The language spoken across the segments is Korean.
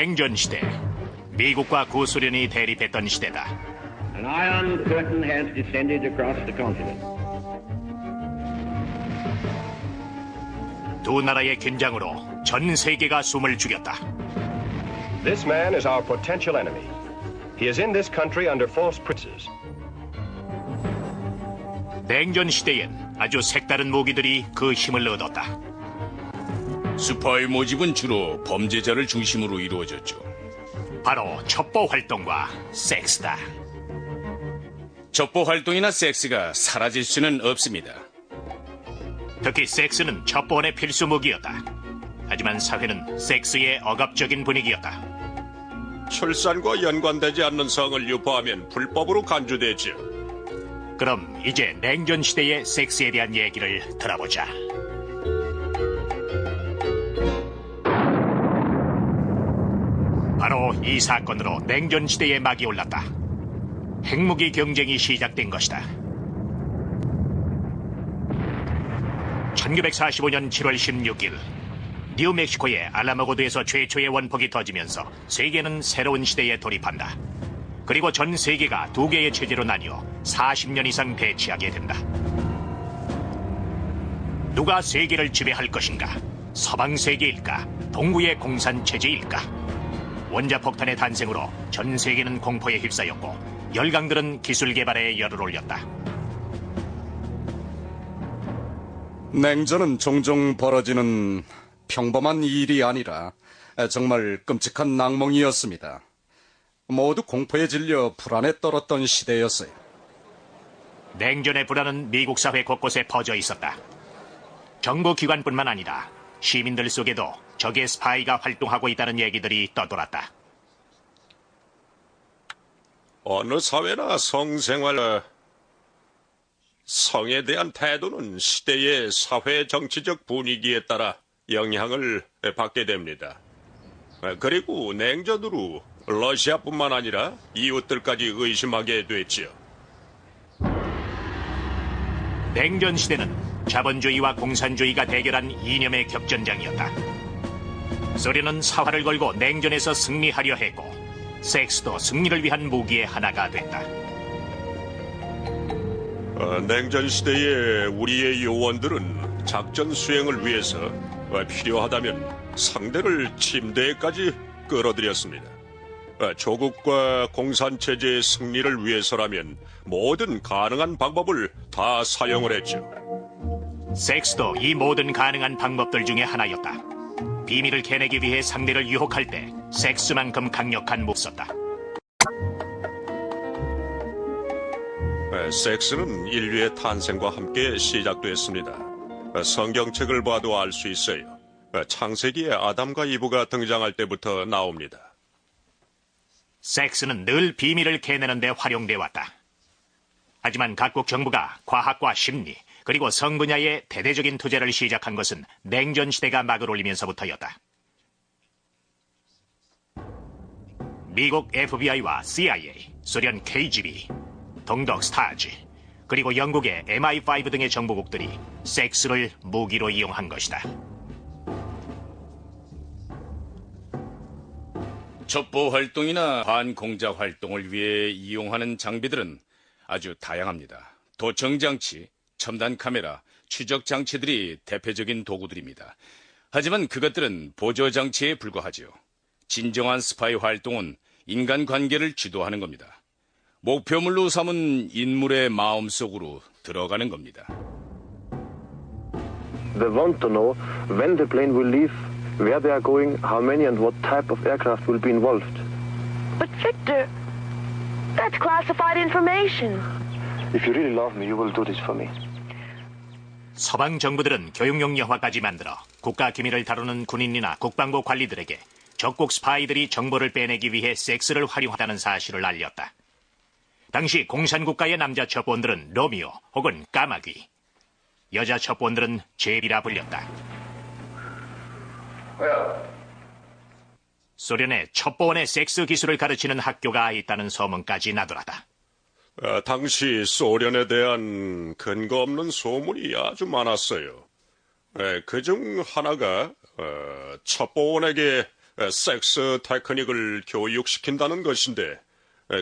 냉전 시대, 미국과 구소련이 대립했던 시대다. An iron curtain has descended across the continent. 두 나라의 긴장으로 전 세계가 숨을 죽였다. This man is our potential enemy. He is in this country under false pretenses. 냉전 시대엔 아주 색다른 무기들이 그 힘을 얻었다. 스파이 모집은 주로 범죄자를 중심으로 이루어졌죠. 바로 첩보 활동과 섹스다. 첩보 활동이나 섹스가 사라질 수는 없습니다. 특히 섹스는 첩보원의 필수 무기였다. 하지만 사회는 섹스의 억압적인 분위기였다. 출산과 연관되지 않는 성을 유포하면 불법으로 간주되지요. 그럼 이제 냉전 시대의 섹스에 대한 얘기를 들어보자. 바로 이 사건으로 냉전 시대의 막이 올랐다. 핵무기 경쟁이 시작된 것이다. 1945년 7월 16일 뉴멕시코의 알라모고드에서 최초의 원폭이 터지면서 세계는 새로운 시대에 돌입한다. 그리고 전 세계가 두 개의 체제로 나뉘어 40년 이상 대치하게 된다. 누가 세계를 지배할 것인가? 서방 세계일까? 동구의 공산 체제일까? 원자폭탄의 탄생으로 전 세계는 공포에 휩싸였고 열강들은 기술 개발에 열을 올렸다. 냉전은 종종 벌어지는 평범한 일이 아니라 정말 끔찍한 악몽이었습니다. 모두 공포에 질려 불안에 떨었던 시대였어요. 냉전의 불안은 미국 사회 곳곳에 퍼져 있었다. 정부기관뿐만 아니라 시민들 속에도 적의 스파이가 활동하고 있다는 얘기들이 떠돌았다. 어느 사회나 성에 대한 태도는 시대의 사회 정치적 분위기에 따라 영향을 받게 됩니다. 그리고 냉전으로 러시아뿐만 아니라 이웃들까지 의심하게 됐지요. 냉전 시대는 자본주의와 공산주의가 대결한 이념의 격전장이었다. 소련은 사활을 걸고 냉전에서 승리하려 했고 섹스도 승리를 위한 무기의 하나가 됐다. 냉전 시대의 우리의 요원들은 작전 수행을 위해서 필요하다면 상대를 침대까지 끌어들였습니다. 조국과 공산체제의 승리를 위해서라면 모든 가능한 방법을 다 사용을 했죠. 섹스도 이 모든 가능한 방법들 중에 하나였다. 비밀을 캐내기 위해 상대를 유혹할 때 섹스만큼 강력한 무기를 썼다. 섹스는 인류의 탄생과 함께 시작됐습니다. 성경책을 봐도 알 수 있어요. 창세기에 아담과 이브가 등장할 때부터 나옵니다. 섹스는 늘 비밀을 캐내는 데 활용돼 왔다. 하지만 각국 정부가 과학과 심리 그리고 성 분야에 대대적인 투자를 시작한 것은 냉전 시대가 막을 올리면서부터였다. 미국 FBI와 CIA, 소련 KGB, 동독 스타즈, 그리고 영국의 MI5 등의 정보국들이 섹스를 무기로 이용한 것이다. 첩보 활동이나 반공작 활동을 위해 이용하는 장비들은 아주 다양합니다. 도청 장치, 첨단 카메라, 추적 장치들이 대표적인 도구들입니다. 하지만 그것들은 보조 장치에 불과하죠. 진정한 스파이 활동은 인간관계를 주도하는 겁니다. 목표물로 삼은 인물의 마음속으로 들어가는 겁니다. They want to know when the plane will leave, where they are going, how many and what type of aircraft will be involved. But Victor, that's classified information. If you really love me, you will do this for me. 서방 정부들은 교육용 영화까지 만들어 국가 기밀을 다루는 군인이나 국방부 관리들에게 적국 스파이들이 정보를 빼내기 위해 섹스를 활용하다는 사실을 알렸다. 당시 공산국가의 남자 첩보원들은 로미오 혹은 까마귀, 여자 첩보원들은 제비라 불렸다. 소련에 첩보원의 섹스 기술을 가르치는 학교가 있다는 소문까지 나돌았다. 당시 소련에 대한 근거 없는 소문이 아주 많았어요. 그중 하나가 첩보원에게 섹스 테크닉을 교육시킨다는 것인데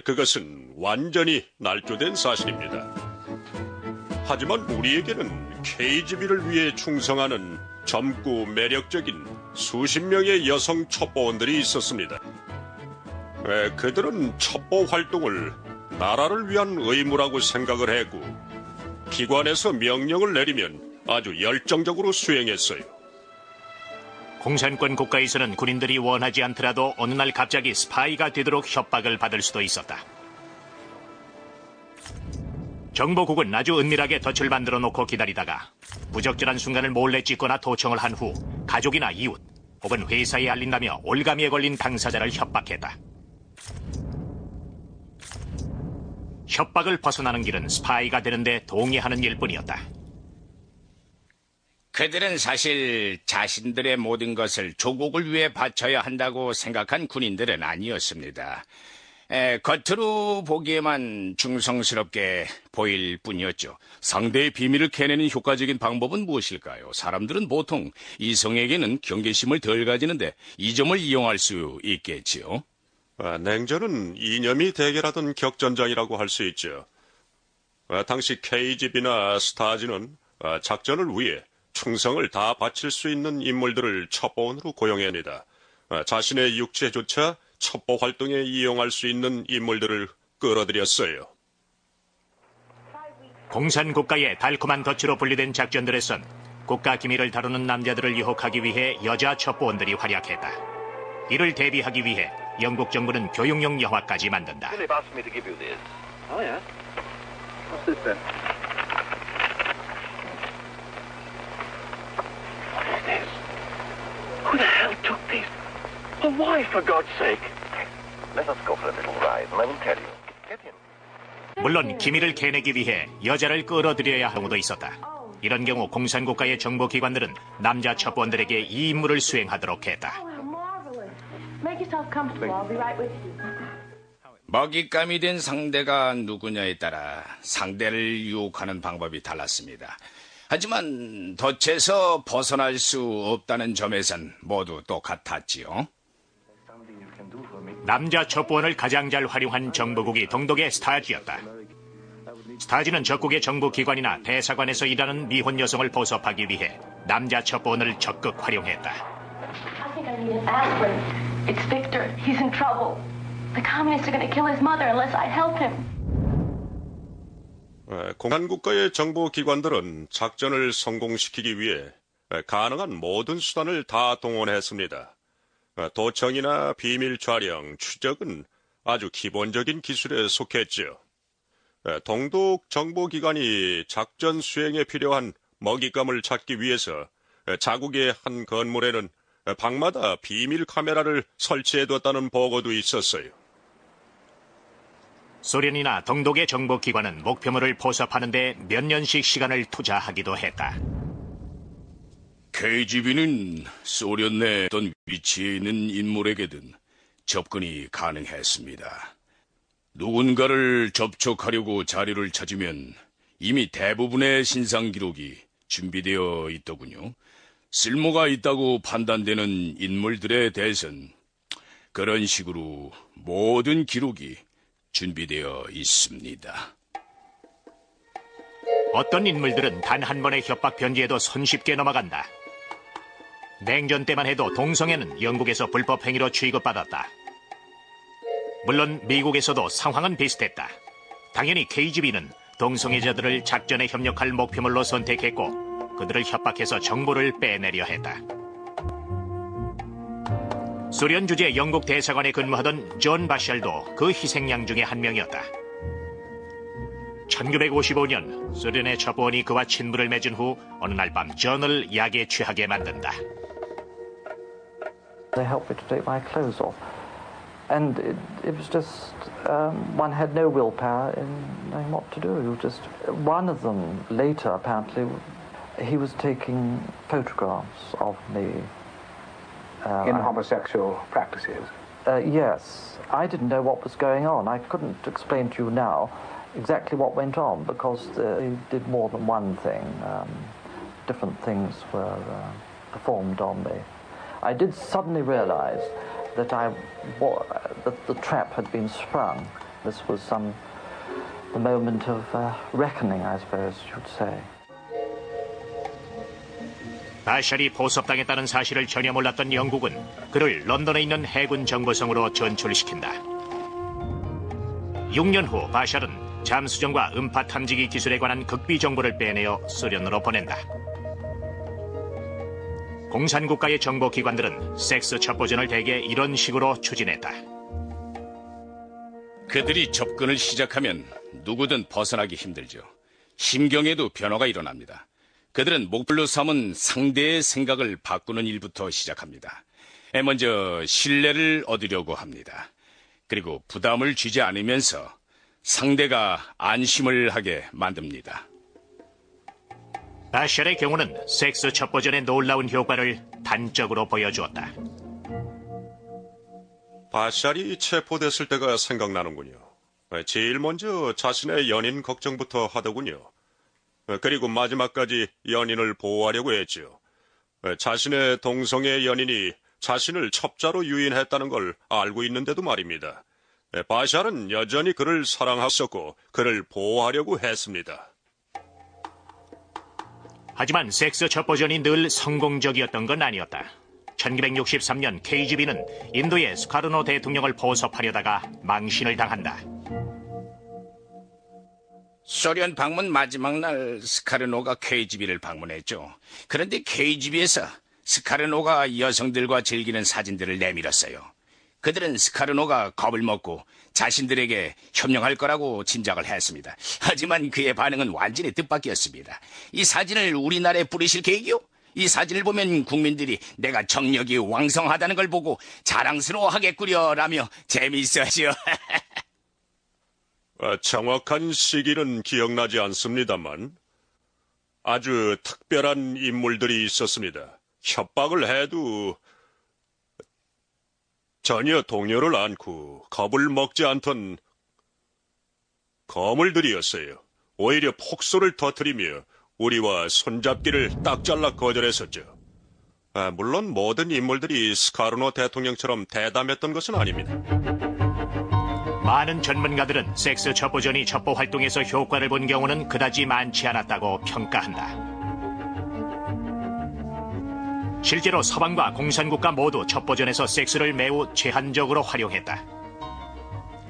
그것은 완전히 날조된 사실입니다. 하지만 우리에게는 KGB를 위해 충성하는 젊고 매력적인 수십 명의 여성 첩보원들이 있었습니다. 그들은 첩보 활동을 나라를 위한 의무라고 생각을 했고 기관에서 명령을 내리면 아주 열정적으로 수행했어요. 공산권 국가에서는 군인들이 원하지 않더라도 어느 날 갑자기 스파이가 되도록 협박을 받을 수도 있었다. 정보국은 아주 은밀하게 덫을 만들어 놓고 기다리다가 부적절한 순간을 몰래 찍거나 도청을 한 후 가족이나 이웃 혹은 회사에 알린다며 올가미에 걸린 당사자를 협박했다. 협박을 벗어나는 길은 스파이가 되는데 동의하는 일뿐이었다. 그들은 사실 자신들의 모든 것을 조국을 위해 바쳐야 한다고 생각한 군인들은 아니었습니다. 겉으로 보기에만 중성스럽게 보일 뿐이었죠. 상대의 비밀을 캐내는 효과적인 방법은 무엇일까요? 사람들은 보통 이성에게는 경계심을 덜 가지는데 이 점을 이용할 수 있겠지요. 냉전은 이념이 대결하던 격전장이라고 할 수 있죠. 당시 KGB나 스타지는 작전을 위해 충성을 다 바칠 수 있는 인물들을 첩보원으로 고용합니다. 자신의 육체조차 첩보 활동에 이용할 수 있는 인물들을 끌어들였어요. 공산국가의 달콤한 덫으로 분리된 작전들에선 국가 기밀을 다루는 남자들을 유혹하기 위해 여자 첩보원들이 활약했다. 이를 대비하기 위해 영국 정부는 교육용 여화까지 만든다. They've asked me to give you this. Oh, yeah. What's this then? What is this? Who the hell took these? Well, why, for God's sake? Let us go for a little ride, and I will tell you. Get in. 물론 기밀을 캐내기 위해 여자를 끌어들여야 하는 경우도 있었다. 이런 경우 공산국가의 정보기관들은 남자 첩보원들에게 이 임무를 수행하도록 했다. Oh, how marvelous. Make yourself comfortable. I'll be right with you. 먹잇감이 된 상대가 누구냐에 따라 상대를 유혹하는 방법이 달랐습니다. 하지만 덫에서 벗어날 수 없다는 점에선 모두 똑같았지요. 남자 첩보원을 가장 잘 활용한 정보국이 동독의 스타지였다. 스타지는 적국의 정부기관이나 대사관에서 일하는 미혼 여성을 보섭하기 위해 남자 첩보원을 적극 활용했다. I think I need an aspirin. It's Victor. He's in trouble. The communists are going to kill his mother unless I help him. 공산국가의 정보기관들은 작전을 성공시키기 위해 가능한 모든 수단을 다 동원했습니다. 도청이나 비밀 촬영, 추적은 아주 기본적인 기술에 속했죠. 동독 정보기관이 작전 수행에 필요한 먹잇감을 찾기 위해서 자국의 한 건물에는 방마다 비밀 카메라를 설치해뒀다는 보고도 있었어요. 소련이나 동독의 정보기관은 목표물을 포섭하는 데 몇 년씩 시간을 투자하기도 했다. KGB는 소련 내 어떤 위치에 있는 인물에게든 접근이 가능했습니다. 누군가를 접촉하려고 자료를 찾으면 이미 대부분의 신상 기록이 준비되어 있더군요. 쓸모가 있다고 판단되는 인물들에 대해선 그런 식으로 모든 기록이 준비되어 있습니다. 어떤 인물들은 단 한 번의 협박 편지에도 손쉽게 넘어간다. 냉전 때만 해도 동성애는 영국에서 불법 행위로 취급받았다. 물론 미국에서도 상황은 비슷했다. 당연히 KGB는 동성애자들을 작전에 협력할 목표물로 선택했고 그들을 협박해서 정보를 빼내려 했다. 소련 주재 영국 대사관에 근무하던 존 바샬도 그 희생양 중에 한 명이었다. 1955년 소련의 첩보원이 그와 친분을 맺은 후 어느 날 밤 존을 약에 취하게 만든다. They helped me to take my clothes off. And it was just, one had no willpower in knowing what to do. It was just, one of them later, apparently, he was taking photographs of me. In homosexual practices? Yes. I didn't know what was going on. I couldn't explain to you now exactly what went on because he did more than one thing. Different things were performed on me. I did suddenly realize that that the trap had been sprung. This was the moment of reckoning, I suppose you would say. 바샬이 포섭당했다는 사실을 전혀 몰랐던 영국은 그를 런던에 있는 해군 정보성으로 전출시킨다. 6년 후 바샬은 잠수정과 음파 탐지기 기술에 관한 극비 정보를 빼내어 소련으로 보낸다. 공산국가의 정보기관들은 섹스 첩보전을 대개 이런 식으로 추진했다. 그들이 접근을 시작하면 누구든 벗어나기 힘들죠. 심경에도 변화가 일어납니다. 그들은 목표로 삼은 상대의 생각을 바꾸는 일부터 시작합니다. 먼저 신뢰를 얻으려고 합니다. 그리고 부담을 주지 않으면서 상대가 안심을 하게 만듭니다. 바샬의 경우는 섹스 첩보전의 놀라운 효과를 단적으로 보여주었다. 바샬이 체포됐을 때가 생각나는군요. 제일 먼저 자신의 연인 걱정부터 하더군요. 그리고 마지막까지 연인을 보호하려고 했죠. 자신의 동성애 연인이 자신을 첩자로 유인했다는 걸 알고 있는데도 말입니다. 바샬은 여전히 그를 사랑했었고 그를 보호하려고 했습니다. 하지만 섹스 첩보전이 늘 성공적이었던 건 아니었다. 1963년 KGB는 인도의 스카르노 대통령을 포섭하려다가 망신을 당한다. 소련 방문 마지막 날 스카르노가 KGB를 방문했죠. 그런데 KGB에서 스카르노가 여성들과 즐기는 사진들을 내밀었어요. 그들은 스카르노가 겁을 먹고 자신들에게 협력할 거라고 짐작을 했습니다. 하지만 그의 반응은 완전히 뜻밖이었습니다. 이 사진을 우리나라에 뿌리실 계획이요? 이 사진을 보면 국민들이 내가 정력이 왕성하다는 걸 보고 자랑스러워하겠구려 라며 재미있어하죠. 정확한 시기는 기억나지 않습니다만 아주 특별한 인물들이 있었습니다. 협박을 해도 전혀 동요를 않고 겁을 먹지 않던 거물들이었어요. 오히려 폭소를 터뜨리며 우리와 손잡기를 딱 잘라 거절했었죠. 물론 모든 인물들이 스카르노 대통령처럼 대담했던 것은 아닙니다. 많은 전문가들은 섹스 첩보전이 첩보 활동에서 효과를 본 경우는 그다지 많지 않았다고 평가한다. 실제로 서방과 공산국가 모두 첩보전에서 섹스를 매우 제한적으로 활용했다.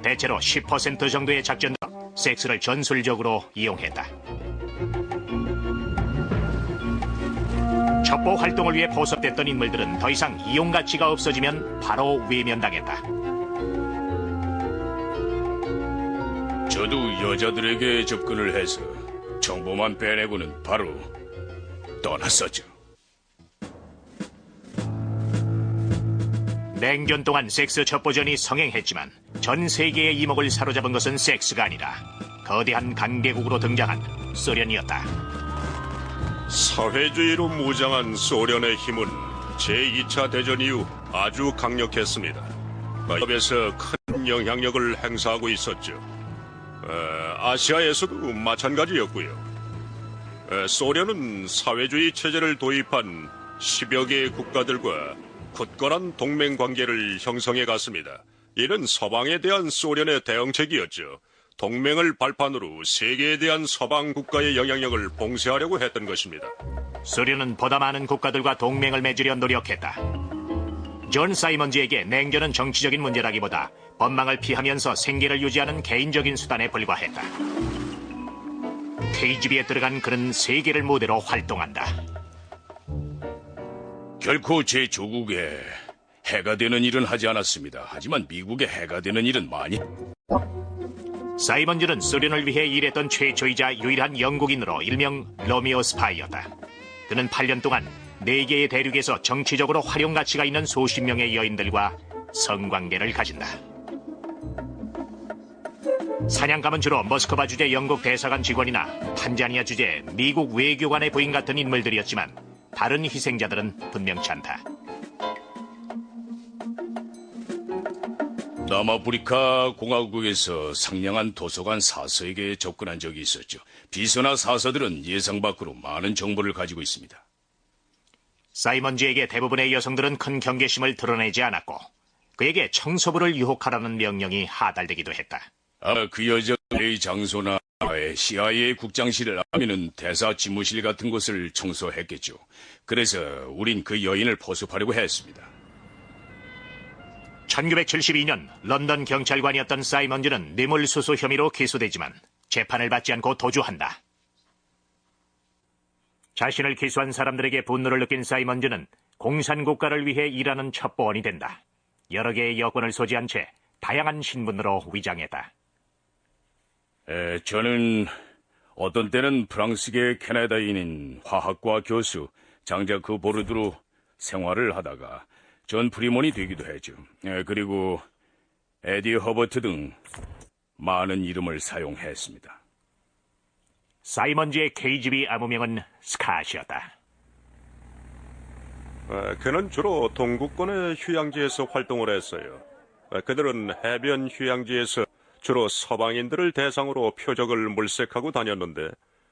대체로 10% 정도의 작전으로 섹스를 전술적으로 이용했다. 첩보 활동을 위해 포섭됐던 인물들은 더 이상 이용 가치가 없어지면 바로 외면당했다. 저도 여자들에게 접근을 해서 정보만 빼내고는 바로 떠났었죠. 냉전 동안 섹스 첩보전이 성행했지만 전 세계의 이목을 사로잡은 것은 섹스가 아니라 거대한 강대국으로 등장한 소련이었다. 사회주의로 무장한 소련의 힘은 제2차 대전 이후 아주 강력했습니다. 유럽에서 큰 영향력을 행사하고 있었죠. 아시아에서도 마찬가지였고요. 소련은 사회주의 체제를 도입한 10여 개의 국가들과 굳건한 동맹 관계를 형성해 갔습니다. 이는 서방에 대한 소련의 대응책이었죠. 동맹을 발판으로 세계에 대한 서방 국가의 영향력을 봉쇄하려고 했던 것입니다. 소련은 보다 많은 국가들과 동맹을 맺으려 노력했다. 존 사이먼즈에게 냉전은 정치적인 문제라기보다 법망을 피하면서 생계를 유지하는 개인적인 수단에 불과했다. KGB에 들어간 그는 세계를 무대로 활동한다. 결코 제 조국에 해가 되는 일은 하지 않았습니다. 하지만 미국에 해가 되는 일은 많이... 사이먼즈는 소련을 위해 일했던 최초이자 유일한 영국인으로 일명 로미오 스파이였다. 그는 8년 동안 4개의 대륙에서 정치적으로 활용 가치가 있는 수십 명의 여인들과 성관계를 가진다. 사냥감은 주로 모스크바 주재 영국 대사관 직원이나 탄자니아 주재 미국 외교관의 부인 같은 인물들이었지만 다른 희생자들은 분명치 않다. 남아프리카 공화국에서 상냥한 도서관 사서에게 접근한 적이 있었죠. 비서나 사서들은 예상 밖으로 많은 정보를 가지고 있습니다. 사이먼즈에게 대부분의 여성들은 큰 경계심을 드러내지 않았고 그에게 청소부를 유혹하라는 명령이 하달되기도 했다. 그 여자의 장소나 CIA 국장실을 아니면 대사 집무실 같은 곳을 청소했겠죠. 그래서 우린 그 여인을 포섭하려고 했습니다. 1972년 런던 경찰관이었던 사이먼즈는 뇌물수수 혐의로 기소되지만 재판을 받지 않고 도주한다. 자신을 기소한 사람들에게 분노를 느낀 사이먼즈는 공산국가를 위해 일하는 첩보원이 된다. 여러 개의 여권을 소지한 채 다양한 신분으로 위장했다. 저는 어떤 때는 프랑스계 캐나다인인 화학과 교수 장자크 보르드로 생활을 하다가 존 프리몬이 되기도 했죠. 그리고 에디 허버트 등 많은 이름을 사용했습니다. 사이먼즈의 KGB 암호명은 스캇이었다. 그는 주로 동구권의 휴양지에서 활동을 했어요. 그들은 해변 휴양지에서 주로 서방인들을 대상으로 표적을 물색하고 다녔는데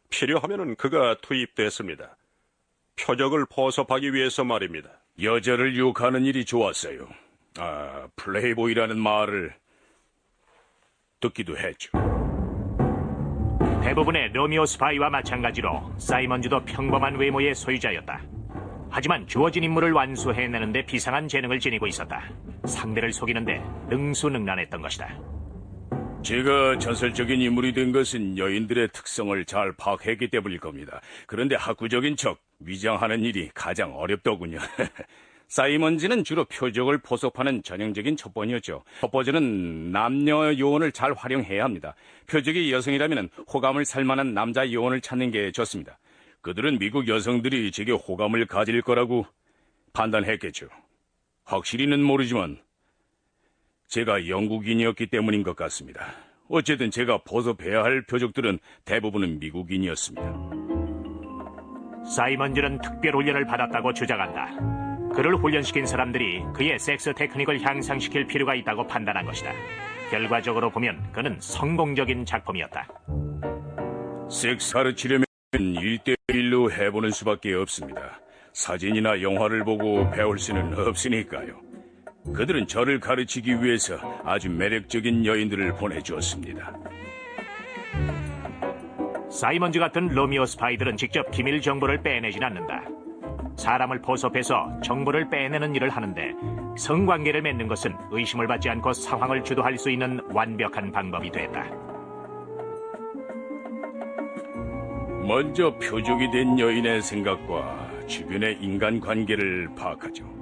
필요하면 그가 투입됐습니다. 표적을 포섭하기 위해서 말입니다. 여자를 유혹하는 일이 좋았어요. 플레이보이라는 말을 듣기도 했죠. 대부분의 로미오 스파이와 마찬가지로 사이먼즈도 평범한 외모의 소유자였다. 하지만 주어진 임무를 완수해내는데 비상한 재능을 지니고 있었다. 상대를 속이는데 능수능란했던 것이다. 제가 전설적인 인물이 된 것은 여인들의 특성을 잘 파악했기 때문일 겁니다. 그런데 학구적인 척 위장하는 일이 가장 어렵더군요. 사이먼즈는 주로 표적을 포섭하는 전형적인 첩보원이었죠. 첩보자는 남녀 요원을 잘 활용해야 합니다. 표적이 여성이라면 호감을 살 만한 남자 요원을 찾는 게 좋습니다. 그들은 미국 여성들이 제게 호감을 가질 거라고 판단했겠죠. 확실히는 모르지만 제가 영국인이었기 때문인 것 같습니다. 어쨌든 제가 포섭해야 할 표적들은 대부분은 미국인이었습니다. 사이먼즈는 특별훈련을 받았다고 주장한다. 그를 훈련시킨 사람들이 그의 섹스 테크닉을 향상시킬 필요가 있다고 판단한 것이다. 결과적으로 보면 그는 성공적인 작품이었다. 섹스를 치려면 1대1로 해보는 수밖에 없습니다. 사진이나 영화를 보고 배울 수는 없으니까요. 그들은 저를 가르치기 위해서 아주 매력적인 여인들을 보내주었습니다. 사이먼즈 같은 로미오 스파이들은 직접 기밀 정보를 빼내진 않는다. 사람을 포섭해서 정보를 빼내는 일을 하는데 성관계를 맺는 것은 의심을 받지 않고 상황을 주도할 수 있는 완벽한 방법이 됐다. 먼저 표적이 된 여인의 생각과 주변의 인간관계를 파악하죠.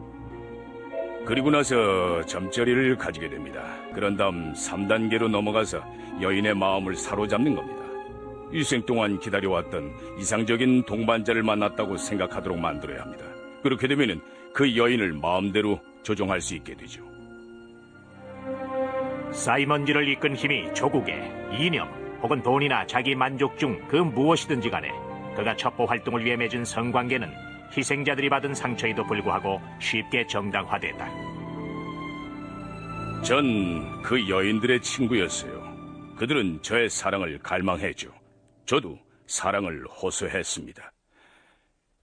그리고 나서 점자리를 가지게 됩니다. 그런 다음 3단계로 넘어가서 여인의 마음을 사로잡는 겁니다. 일생 동안 기다려왔던 이상적인 동반자를 만났다고 생각하도록 만들어야 합니다. 그렇게 되면 그 여인을 마음대로 조종할 수 있게 되죠. 사이먼즈를 이끈 힘이 조국의 이념 혹은 돈이나 자기 만족 중 그 무엇이든지 간에 그가 첩보 활동을 위해 맺은 성관계는 희생자들이 받은 상처에도 불구하고 쉽게 정당화됐다. 전 그 여인들의 친구였어요. 그들은 저의 사랑을 갈망했죠. 저도 사랑을 호소했습니다.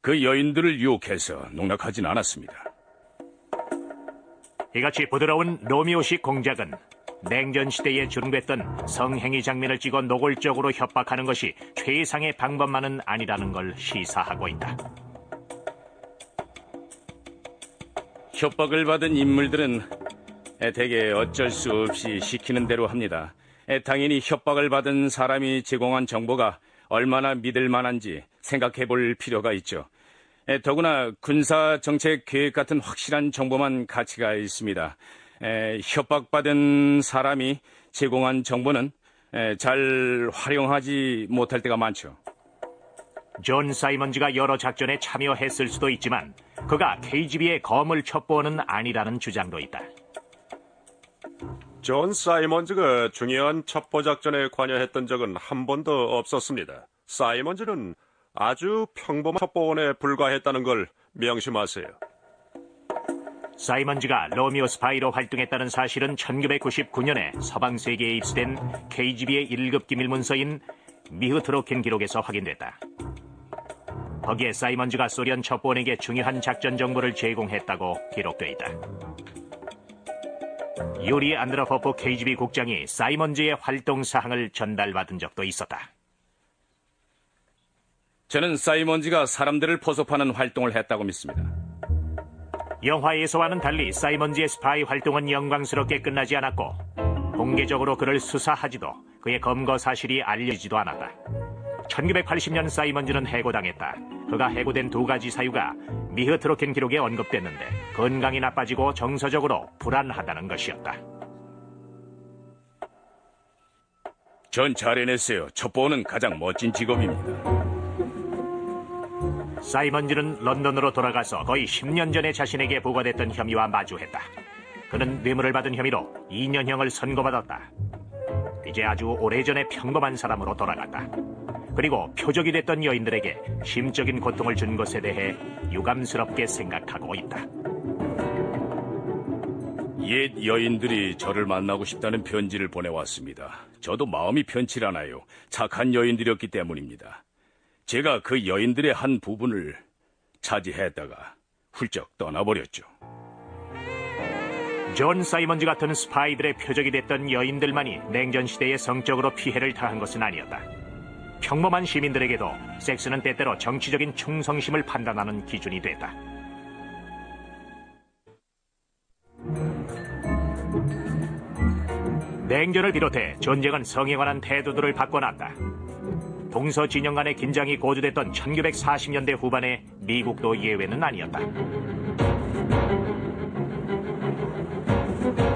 그 여인들을 유혹해서 농락하진 않았습니다. 이같이 부드러운 로미오식 공작은 냉전 시대에 준비했던 성행위 장면을 찍어 노골적으로 협박하는 것이 최상의 방법만은 아니라는 걸 시사하고 있다. 협박을 받은 인물들은 대개 어쩔 수 없이 시키는 대로 합니다. 당연히 협박을 받은 사람이 제공한 정보가 얼마나 믿을 만한지 생각해 볼 필요가 있죠. 더구나 군사정책 계획 같은 확실한 정보만 가치가 있습니다. 협박받은 사람이 제공한 정보는 잘 활용하지 못할 때가 많죠. 존 사이먼즈가 여러 작전에 참여했을 수도 있지만 그가 KGB의 거물 첩보원은 아니라는 주장도 있다. 존 사이먼즈가 중요한 첩보 작전에 관여했던 적은 한 번도 없었습니다. 사이먼즈는 아주 평범한 첩보원에 불과했다는 걸 명심하세요. 사이먼즈가 로미오 스파이로 활동했다는 사실은 1999년에 서방 세계에 입수된 KGB의 1급 기밀 문서인 미흐트로킨 기록에서 확인됐다. 거기에 사이먼즈가 소련 첩보원에게 중요한 작전 정보를 제공했다고 기록돼 있다. 유리 안드로포프 KGB 국장이 사이먼즈의 활동 사항을 전달받은 적도 있었다. 저는 사이먼즈가 사람들을 포섭하는 활동을 했다고 믿습니다. 영화에서와는 달리 사이먼즈의 스파이 활동은 영광스럽게 끝나지 않았고 공개적으로 그를 수사하지도 그의 검거 사실이 알려지지도 않았다. 1980년 사이먼즈는 해고당했다. 그가 해고된 두 가지 사유가 미흐트로켄 기록에 언급됐는데 건강이 나빠지고 정서적으로 불안하다는 것이었다. 전 잘 해냈어요. 첩보는 가장 멋진 직업입니다. 사이먼즈는 런던으로 돌아가서 거의 10년 전에 자신에게 부과됐던 혐의와 마주했다. 그는 뇌물을 받은 혐의로 2년형을 선고받았다. 이제 아주 오래전에 평범한 사람으로 돌아갔다. 그리고 표적이 됐던 여인들에게 심적인 고통을 준 것에 대해 유감스럽게 생각하고 있다. 옛 여인들이 저를 만나고 싶다는 편지를 보내왔습니다. 저도 마음이 편치 않아요. 착한 여인들이었기 때문입니다. 제가 그 여인들의 한 부분을 차지했다가 훌쩍 떠나버렸죠. 존 사이먼즈 같은 스파이들의 표적이 됐던 여인들만이 냉전 시대에 성적으로 피해를 당한 것은 아니었다. 평범한 시민들에게도 섹스는 때때로 정치적인 충성심을 판단하는 기준이 됐다. 냉전을 비롯해 전쟁은 성에 관한 태도들을 바꿔놨다. 동서 진영 간의 긴장이 고조됐던 1940년대 후반에 미국도 예외는 아니었다.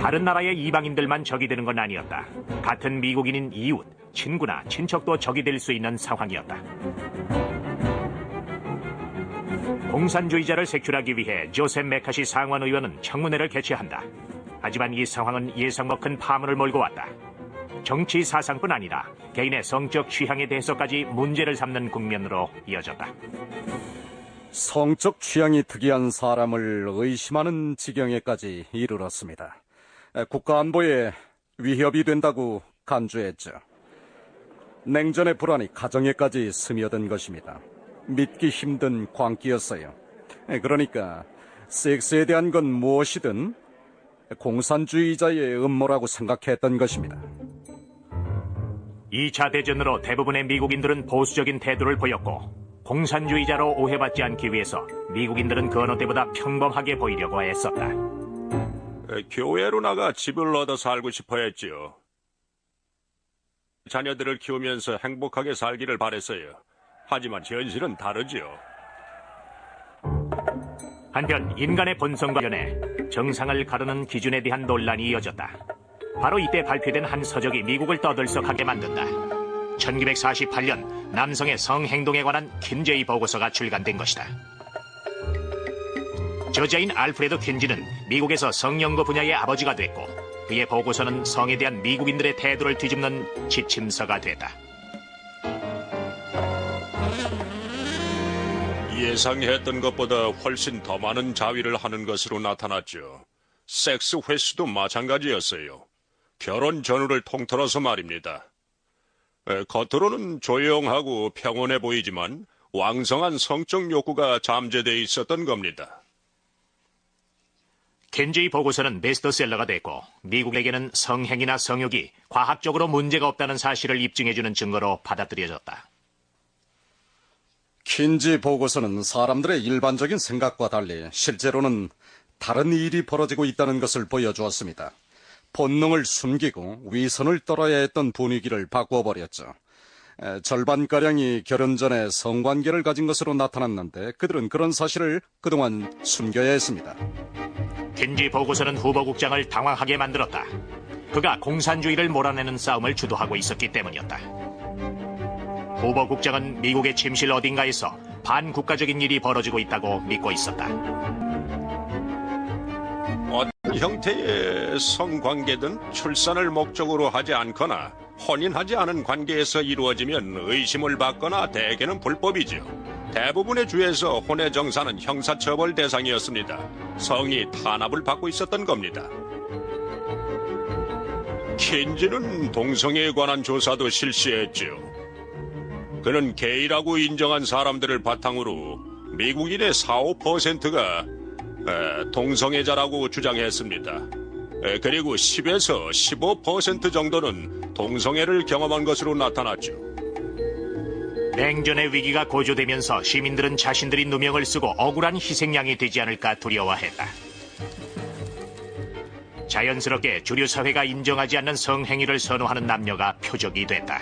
다른 나라의 이방인들만 적이 되는 건 아니었다. 같은 미국인인 이웃, 친구나 친척도 적이 될 수 있는 상황이었다. 공산주의자를 색출하기 위해 조셉 메카시 상원 의원은 청문회를 개최한다. 하지만 이 상황은 예상 못 큰 파문을 몰고 왔다. 정치 사상뿐 아니라 개인의 성적 취향에 대해서까지 문제를 삼는 국면으로 이어졌다. 성적 취향이 특이한 사람을 의심하는 지경에까지 이르렀습니다. 국가 안보에 위협이 된다고 간주했죠. 냉전의 불안이 가정에까지 스며든 것입니다. 믿기 힘든 광기였어요. 그러니까 섹스에 대한 건 무엇이든 공산주의자의 음모라고 생각했던 것입니다. 2차 대전으로 대부분의 미국인들은 보수적인 태도를 보였고 공산주의자로 오해받지 않기 위해서 미국인들은 그 어느 때보다 평범하게 보이려고 애썼다. 교회로 나가 집을 얻어 살고 싶어 했지요. 자녀들을 키우면서 행복하게 살기를 바랬어요. 하지만 현실은 다르지요. 한편 인간의 본성과 관련해 정상을 가르는 기준에 대한 논란이 이어졌다. 바로 이때 발표된 한 서적이 미국을 떠들썩하게 만든다. 1948년 남성의 성행동에 관한 킨제이 보고서가 출간된 것이다. 저자인 알프레드 킨지는 미국에서 성연구 분야의 아버지가 됐고 그의 보고서는 성에 대한 미국인들의 태도를 뒤집는 지침서가 됐다. 예상했던 것보다 훨씬 더 많은 자위를 하는 것으로 나타났죠. 섹스 횟수도 마찬가지였어요. 결혼 전후를 통틀어서 말입니다. 겉으로는 조용하고 평온해 보이지만 왕성한 성적 욕구가 잠재되어 있었던 겁니다. 켄지의 보고서는 베스트셀러가 됐고 미국에게는 성행위나 성욕이 과학적으로 문제가 없다는 사실을 입증해주는 증거로 받아들여졌다. 킨지 보고서는 사람들의 일반적인 생각과 달리 실제로는 다른 일이 벌어지고 있다는 것을 보여주었습니다. 본능을 숨기고 위선을 떨어야 했던 분위기를 바꾸어버렸죠. 절반가량이 결혼 전에 성관계를 가진 것으로 나타났는데 그들은 그런 사실을 그동안 숨겨야 했습니다. 켄지 보고서는 후보 국장을 당황하게 만들었다. 그가 공산주의를 몰아내는 싸움을 주도하고 있었기 때문이었다. 후보 국장은 미국의 침실 어딘가에서 반국가적인 일이 벌어지고 있다고 믿고 있었다. 어떤 형태의 성관계든 출산을 목적으로 하지 않거나 혼인하지 않은 관계에서 이루어지면 의심을 받거나 대개는 불법이죠. 대부분의 주에서 혼외 정사는 형사처벌 대상이었습니다. 성이 탄압을 받고 있었던 겁니다. 킨지는 동성애에 관한 조사도 실시했죠. 그는 게이라고 인정한 사람들을 바탕으로 미국인의 4~5%가 동성애자라고 주장했습니다. 그리고 10에서 15% 정도는 동성애를 경험한 것으로 나타났죠. 냉전의 위기가 고조되면서 시민들은 자신들이 누명을 쓰고 억울한 희생양이 되지 않을까 두려워했다. 자연스럽게 주류 사회가 인정하지 않는 성행위를 선호하는 남녀가 표적이 됐다.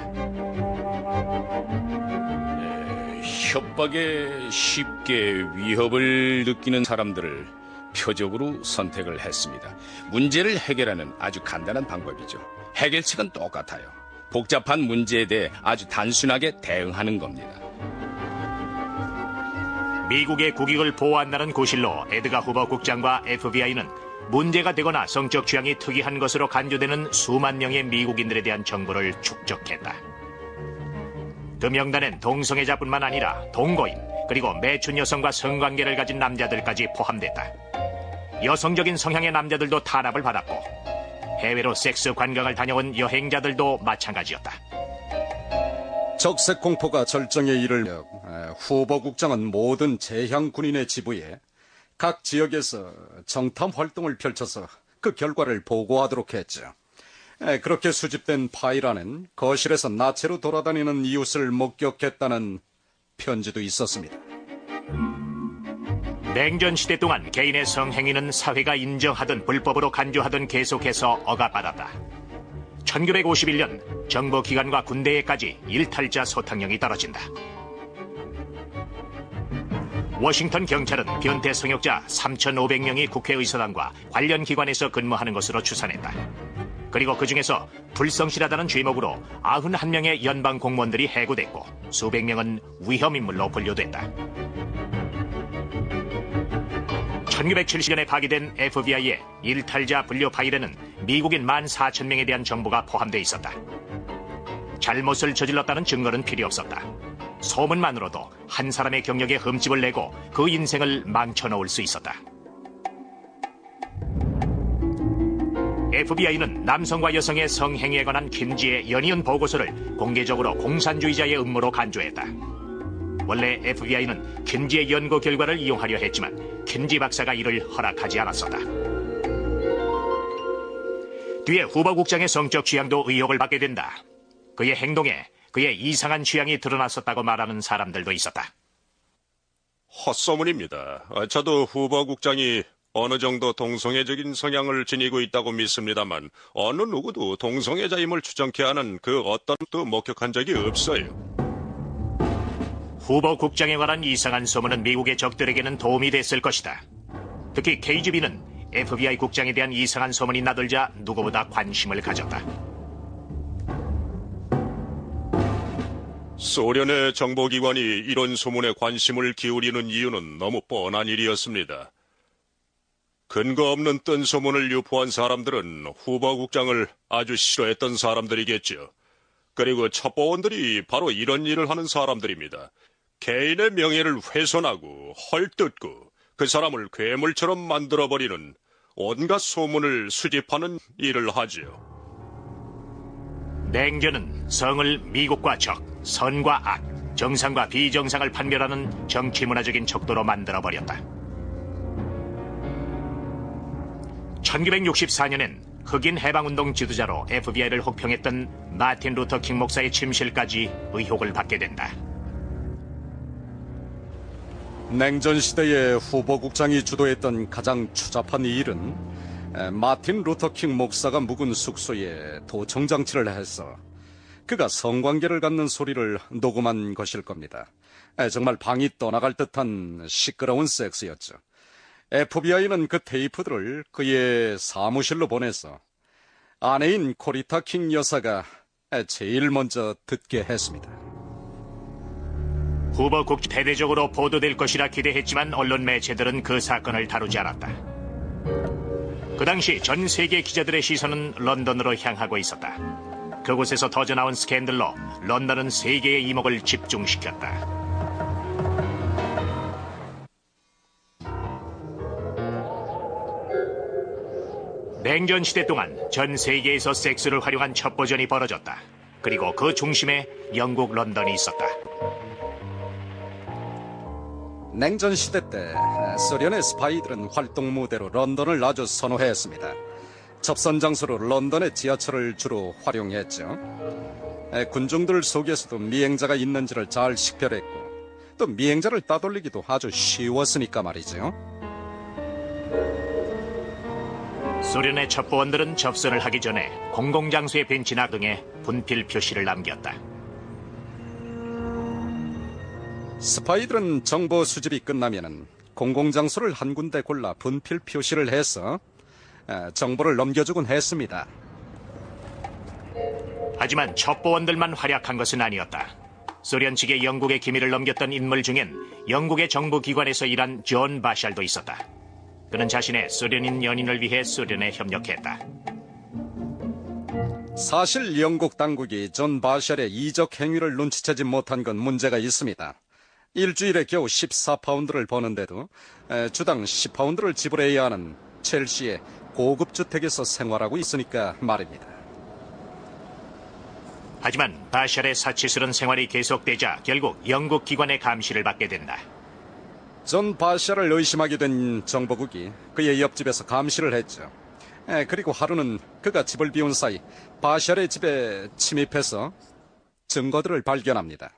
협박에 쉽게 위협을 느끼는 사람들을 표적으로 선택을 했습니다. 문제를 해결하는 아주 간단한 방법이죠. 해결책은 똑같아요. 복잡한 문제에 대해 아주 단순하게 대응하는 겁니다. 미국의 국익을 보호한다는 고실로 에드가 후버 국장과 FBI는 문제가 되거나 성적 취향이 특이한 것으로 간주되는 수만 명의 미국인들에 대한 정보를 축적했다. 그 명단엔 동성애자뿐만 아니라 동거인, 그리고 매춘 여성과 성관계를 가진 남자들까지 포함됐다. 여성적인 성향의 남자들도 탄압을 받았고 해외로 섹스 관광을 다녀온 여행자들도 마찬가지였다. 적색 공포가 절정에 이르며 후보 국장은 모든 재향 군인의 지부에 각 지역에서 정탐 활동을 펼쳐서 그 결과를 보고하도록 했죠. 그렇게 수집된 파일 안엔 거실에서 나체로 돌아다니는 이웃을 목격했다는 편지도 있었습니다. 냉전 시대 동안 개인의 성행위는 사회가 인정하든 불법으로 간주하든 계속해서 억압받았다. 1951년 정보기관과 군대에까지 일탈자 소탕령이 떨어진다. 워싱턴 경찰은 변태 성역자 3,500명이 국회의사당과 관련 기관에서 근무하는 것으로 추산했다. 그리고 그 중에서 불성실하다는 죄목으로 91명의 연방 공무원들이 해고됐고 수백 명은 위험인물로 분류됐다. 1970년에 파기된 FBI의 일탈자 분류 파일에는 미국인 14,000명에 대한 정보가 포함되어 있었다. 잘못을 저질렀다는 증거는 필요 없었다. 소문만으로도 한 사람의 경력에 흠집을 내고 그 인생을 망쳐놓을 수 있었다. FBI는 남성과 여성의 성행위에 관한 킨지의 연이은 보고서를 공개적으로 공산주의자의 음모로 간주했다. 원래 FBI는 킨지의 연구 결과를 이용하려 했지만 킨지 박사가 이를 허락하지 않았었다. 뒤에 후보 국장의 성적 취향도 의혹을 받게 된다. 그의 행동에 그의 이상한 취향이 드러났었다고 말하는 사람들도 있었다. 헛소문입니다. 저도 후보 국장이 어느 정도 동성애적인 성향을 지니고 있다고 믿습니다만 어느 누구도 동성애자임을 추정케 하는 그 어떤 것도 목격한 적이 없어요. 후보 국장에 관한 이상한 소문은 미국의 적들에게는 도움이 됐을 것이다. 특히 KGB는 FBI 국장에 대한 이상한 소문이 나돌자 누구보다 관심을 가졌다. 소련의 정보기관이 이런 소문에 관심을 기울이는 이유는 너무 뻔한 일이었습니다. 근거 없는 뜬 소문을 유포한 사람들은 후보 국장을 아주 싫어했던 사람들이겠죠. 그리고 첩보원들이 바로 이런 일을 하는 사람들입니다. 개인의 명예를 훼손하고 헐뜯고 그 사람을 괴물처럼 만들어버리는 온갖 소문을 수집하는 일을 하지요. 냉전은 성을 미국과 적, 선과 악, 정상과 비정상을 판별하는 정치문화적인 척도로 만들어버렸다. 1964년엔 흑인 해방운동 지도자로 FBI를 혹평했던 마틴 루터 킹 목사의 침실까지 의혹을 받게 된다. 냉전 시대에 후보 국장이 주도했던 가장 추잡한 일은 마틴 루터 킹 목사가 묵은 숙소에 도청 장치를 해서 그가 성관계를 갖는 소리를 녹음한 것일 겁니다. 정말 방이 떠나갈 듯한 시끄러운 섹스였죠. FBI는 그 테이프들을 그의 사무실로 보내서 아내인 코리타 킹 여사가 제일 먼저 듣게 했습니다. 후보 국장 대대적으로 보도될 것이라 기대했지만 언론 매체들은 그 사건을 다루지 않았다. 그 당시 전 세계 기자들의 시선은 런던으로 향하고 있었다. 그곳에서 터져나온 스캔들로 런던은 세계의 이목을 집중시켰다. 냉전 시대 동안 전 세계에서 섹스를 활용한 첩보전이 벌어졌다. 그리고 그 중심에 영국 런던이 있었다. 냉전 시대 때 소련의 스파이들은 활동 무대로 런던을 아주 선호했습니다. 접선 장소로 런던의 지하철을 주로 활용했죠. 군중들 속에서도 미행자가 있는지를 잘 식별했고 또 미행자를 따돌리기도 아주 쉬웠으니까 말이죠. 소련의 첩보원들은 접선을 하기 전에 공공장소의 벤치나 등에 분필 표시를 남겼다. 스파이들은 정보 수집이 끝나면은 공공장소를 한 군데 골라 분필 표시를 해서 정보를 넘겨주곤 했습니다. 하지만 첩보원들만 활약한 것은 아니었다. 소련 측에 영국의 기밀을 넘겼던 인물 중엔 영국의 정부기관에서 일한 존 바샬도 있었다. 그는 자신의 소련인 연인을 위해 소련에 협력했다. 사실 영국 당국이 존 바샬의 이적 행위를 눈치채지 못한 건 문제가 있습니다. 일주일에 겨우 14파운드를 버는데도 주당 10파운드를 지불해야 하는 첼시의 고급 주택에서 생활하고 있으니까 말입니다. 하지만 바샬의 사치스러운 생활이 계속되자 결국 영국 기관의 감시를 받게 된다. 존 바샬을 의심하게 된 정보국이 그의 옆집에서 감시를 했죠. 그리고 하루는 그가 집을 비운 사이 바샬의 집에 침입해서 증거들을 발견합니다.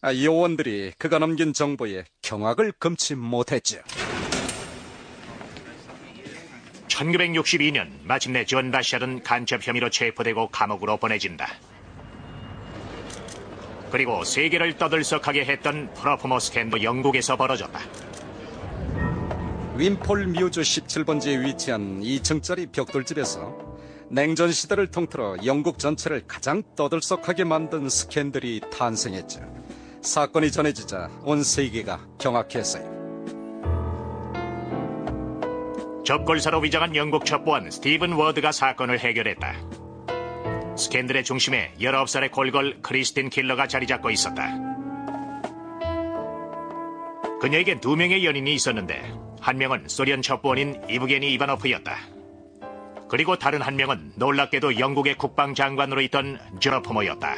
요원들이 그가 넘긴 정보에 경악을 금치 못했죠. 1962년 마침내 존 바샬은 간첩 혐의로 체포되고 감옥으로 보내진다. 그리고 세계를 떠들썩하게 했던 프로포머 스캔도 영국에서 벌어졌다. 윈폴 뮤즈 17번지에 위치한 2층짜리 벽돌집에서 냉전 시대를 통틀어 영국 전체를 가장 떠들썩하게 만든 스캔들이 탄생했죠. 사건이 전해지자 온 세계가 경악했어요. 접골사로 위장한 영국 첩보원 스티븐 워드가 사건을 해결했다. 스캔들의 중심에 19살의 골걸 크리스틴 킬러가 자리 잡고 있었다. 그녀에게 2명의 연인이 있었는데 한 명은 소련 첩보원인 이브게니 이바노프였다. 그리고 다른 한 명은 놀랍게도 영국의 국방장관으로 있던 저러포모였다.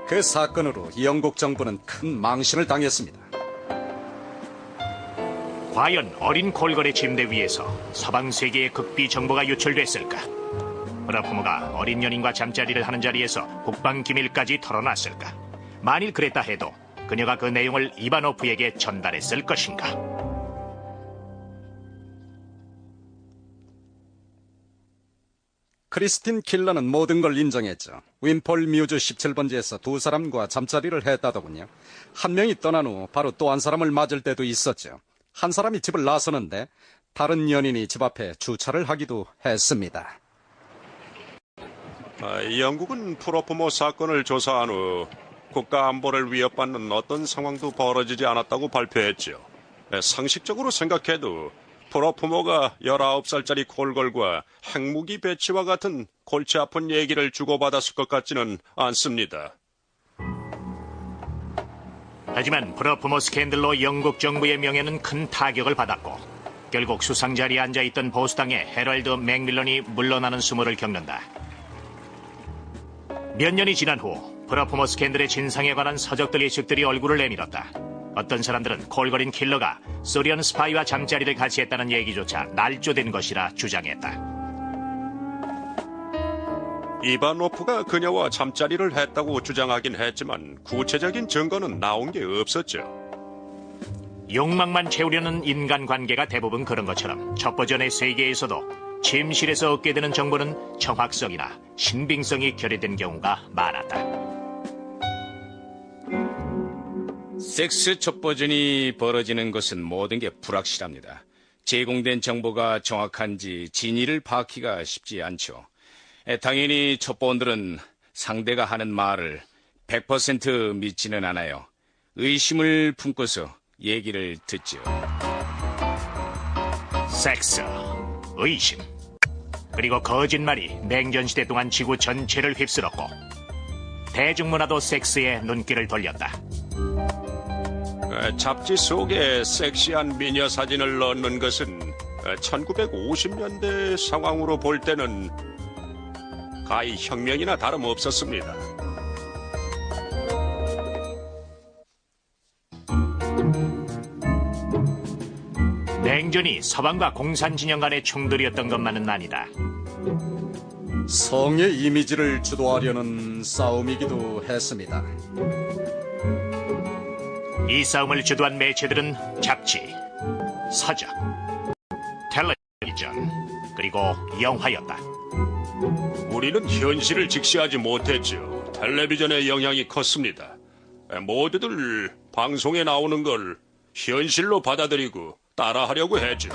그 사건으로 영국 정부는 큰 망신을 당했습니다. 과연 어린 콜걸의 침대 위에서 서방 세계의 극비 정보가 유출됐을까? 브라포모가 어린 연인과 잠자리를 하는 자리에서 국방 기밀까지 털어놨을까? 만일 그랬다 해도 그녀가 그 내용을 이바노프에게 전달했을 것인가? 크리스틴 킬러는 모든 걸 인정했죠. 윈폴 뮤즈 17번지에서 2사람과 잠자리를 했다더군요. 한 명이 떠난 후 바로 또 한 사람을 맞을 때도 있었죠. 한 사람이 집을 나서는데 다른 연인이 집 앞에 주차를 하기도 했습니다. 영국은 프로포모 사건을 조사한 후 국가 안보를 위협받는 어떤 상황도 벌어지지 않았다고 발표했죠. 상식적으로 생각해도 프로포모가 19살짜리 콜걸과 핵무기 배치와 같은 골치 아픈 얘기를 주고받았을 것 같지는 않습니다. 하지만 프로포모 스캔들로 영국 정부의 명예는 큰 타격을 받았고 결국 수상 자리에 앉아있던 보수당의 헤럴드 맥밀런이 물러나는 수모를 겪는다. 몇 년이 지난 후 프로포모 스캔들의 진상에 관한 서적들 예측들이 얼굴을 내밀었다. 어떤 사람들은 콜걸인 킬러가 소련 스파이와 잠자리를 같이 했다는 얘기조차 날조된 것이라 주장했다. 이바노프가 그녀와 잠자리를 했다고 주장하긴 했지만 구체적인 증거는 나온 게 없었죠. 욕망만 채우려는 인간관계가 대부분 그런 것처럼 첩보전의 세계에서도 침실에서 얻게 되는 정보는 정확성이나 신빙성이 결여된 경우가 많았다. 섹스 첩보전이 벌어지는 것은 모든 게 불확실합니다. 제공된 정보가 정확한지 진위를 파악하기가 쉽지 않죠. 당연히 첩보원들은 상대가 하는 말을 100% 믿지는 않아요. 의심을 품고서 얘기를 듣죠. 섹스, 의심, 그리고 거짓말이 냉전시대 동안 지구 전체를 휩쓸었고 대중문화도 섹스에 눈길을 돌렸다. 잡지 속에 섹시한 미녀 사진을 넣는 것은 1950년대 상황으로 볼 때는 가히 혁명이나 다름없었습니다. 냉전이 서방과 공산 진영 간의 충돌이었던 것만은 아니다. 성의 이미지를 주도하려는 싸움이기도 했습니다. 이 싸움을 주도한 매체들은 잡지, 서적, 텔레비전, 그리고 영화였다. 우리는 현실을 직시하지 못했죠. 텔레비전의 영향이 컸습니다. 모두들 방송에 나오는 걸 현실로 받아들이고 따라하려고 했죠.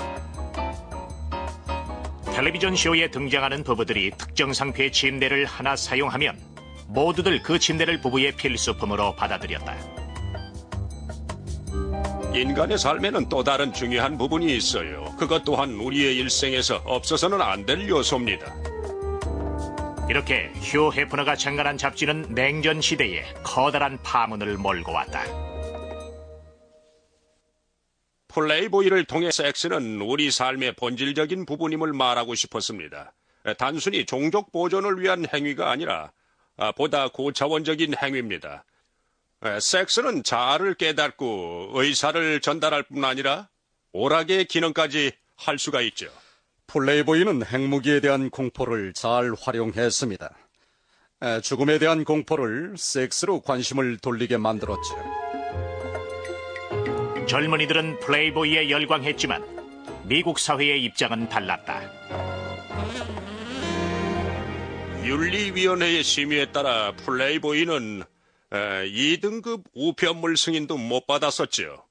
텔레비전 쇼에 등장하는 부부들이 특정 상표의 침대를 하나 사용하면 모두들 그 침대를 부부의 필수품으로 받아들였다. 인간의 삶에는 또 다른 중요한 부분이 있어요. 그것 또한 우리의 일생에서 없어서는 안 될 요소입니다. 이렇게 휴 해프너가 창간한 잡지는 냉전 시대에 커다란 파문을 몰고 왔다. 플레이보이를 통해 섹스는 우리 삶의 본질적인 부분임을 말하고 싶었습니다. 단순히 종족 보존을 위한 행위가 아니라 보다 고차원적인 행위입니다. 섹스는 자아를 깨닫고 의사를 전달할 뿐 아니라 오락의 기능까지 할 수가 있죠. 플레이보이는 핵무기에 대한 공포를 잘 활용했습니다. 죽음에 대한 공포를 섹스로 관심을 돌리게 만들었죠. 젊은이들은 플레이보이에 열광했지만 미국 사회의 입장은 달랐다. 윤리위원회의 심의에 따라 플레이보이는 2등급 우편물 승인도 못 받았었죠.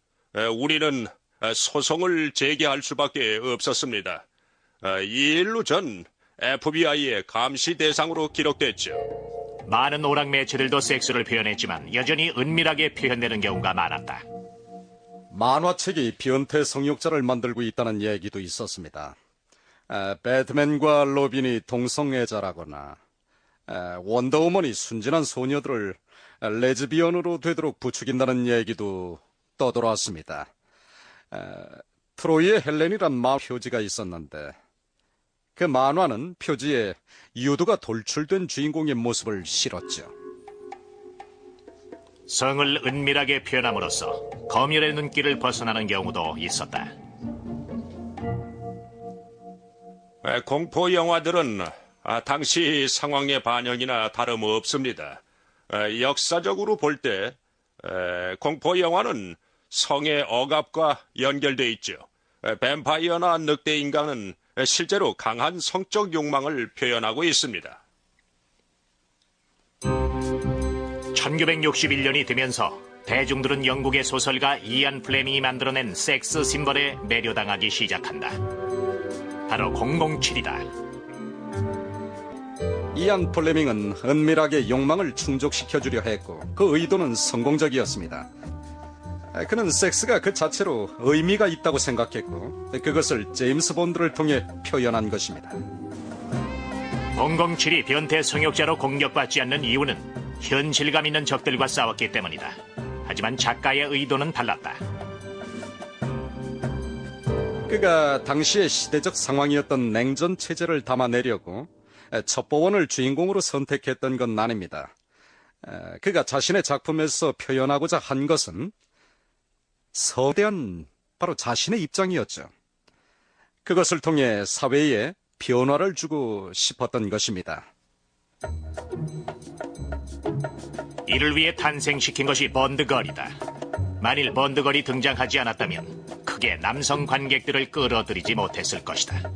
우리는 소송을 제기할 수밖에 없었습니다. 이 일로 전 FBI의 감시 대상으로 기록됐죠. 많은 오락 매체들도 섹스를 표현했지만 여전히 은밀하게 표현되는 경우가 많았다. 만화책이 변태 성욕자를 만들고 있다는 얘기도 있었습니다. 배트맨과 로빈이 동성애자라거나 원더우먼이 순진한 소녀들을 레즈비언으로 되도록 부추긴다는 얘기도 떠돌았습니다. 트로이의 헬렌이란 만화 표지가 있었는데 그 만화는 표지에 유두가 돌출된 주인공의 모습을 실었죠. 성을 은밀하게 표현함으로써 검열의 눈길을 벗어나는 경우도 있었다. 공포 영화들은 당시 상황의 반영이나 다름없습니다. 역사적으로 볼 때 공포 영화는 성의 억압과 연결돼 있죠. 뱀파이어나 늑대 인간은 실제로 강한 성적 욕망을 표현하고 있습니다. 1961년이 되면서 대중들은 영국의 소설가 이안 플레밍이 만들어낸 섹스 심벌에 매료당하기 시작한다. 바로 007이다. 이안 플레밍은 은밀하게 욕망을 충족시켜주려 했고 그 의도는 성공적이었습니다. 그는 섹스가 그 자체로 의미가 있다고 생각했고 그것을 제임스 본드를 통해 표현한 것입니다. 007이 변태 성욕자로 공격받지 않는 이유는 현실감 있는 적들과 싸웠기 때문이다. 하지만 작가의 의도는 달랐다. 그가 당시의 시대적 상황이었던 냉전 체제를 담아내려고 첩보원을 주인공으로 선택했던 건 아닙니다. 그가 자신의 작품에서 표현하고자 한 것은 서대한 바로 자신의 입장이었죠. 그것을 통해 사회에 변화를 주고 싶었던 것입니다. 이를 위해 탄생시킨 것이 번드걸이다. 만일 번드걸이 등장하지 않았다면 크게 남성 관객들을 끌어들이지 못했을 것이다.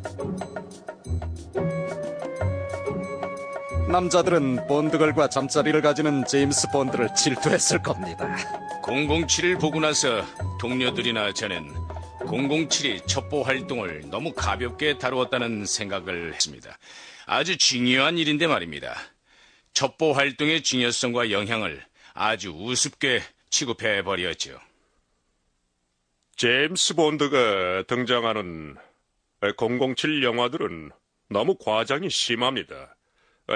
남자들은 본드걸과 잠자리를 가지는 제임스 본드를 질투했을 겁니다. 007을 보고 나서 동료들이나 저는 007이 첩보 활동을 너무 가볍게 다루었다는 생각을 했습니다. 아주 중요한 일인데 말입니다. 첩보 활동의 중요성과 영향을 아주 우습게 취급해버렸죠. 제임스 본드가 등장하는 007 영화들은 너무 과장이 심합니다.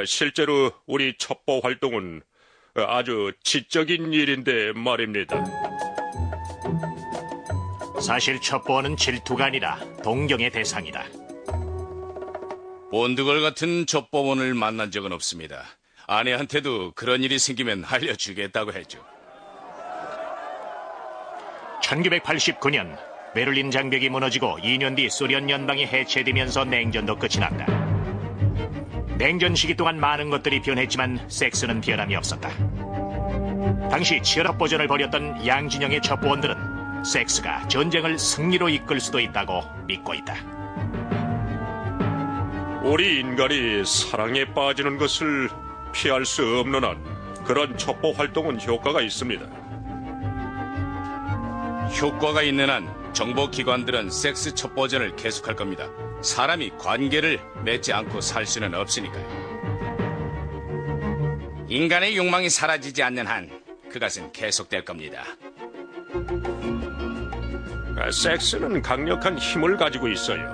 실제로 우리 첩보 활동은 아주 지적인 일인데 말입니다. 사실 첩보원은 질투가 아니라 동경의 대상이다. 본드걸 같은 첩보원을 만난 적은 없습니다. 아내한테도 그런 일이 생기면 알려주겠다고 했죠. 1989년 베를린 장벽이 무너지고 2년 뒤 소련 연방이 해체되면서 냉전도 끝이 났다. 냉전 시기 동안 많은 것들이 변했지만 섹스는 변함이 없었다. 당시 치열한 보전을 벌였던 양진영의 첩보원들은 섹스가 전쟁을 승리로 이끌 수도 있다고 믿고 있다. 우리 인간이 사랑에 빠지는 것을 피할 수 없는 한 그런 첩보 활동은 효과가 있습니다. 효과가 있는 한 정보기관들은 섹스 첩보전을 계속할 겁니다. 사람이 관계를 맺지 않고 살 수는 없으니까요. 인간의 욕망이 사라지지 않는 한 그것은 계속될 겁니다. 섹스는 강력한 힘을 가지고 있어요.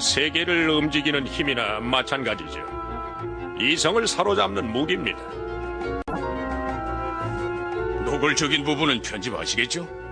세계를 움직이는 힘이나 마찬가지죠. 이성을 사로잡는 무기입니다. 노골적인 부분은 편집하시겠죠?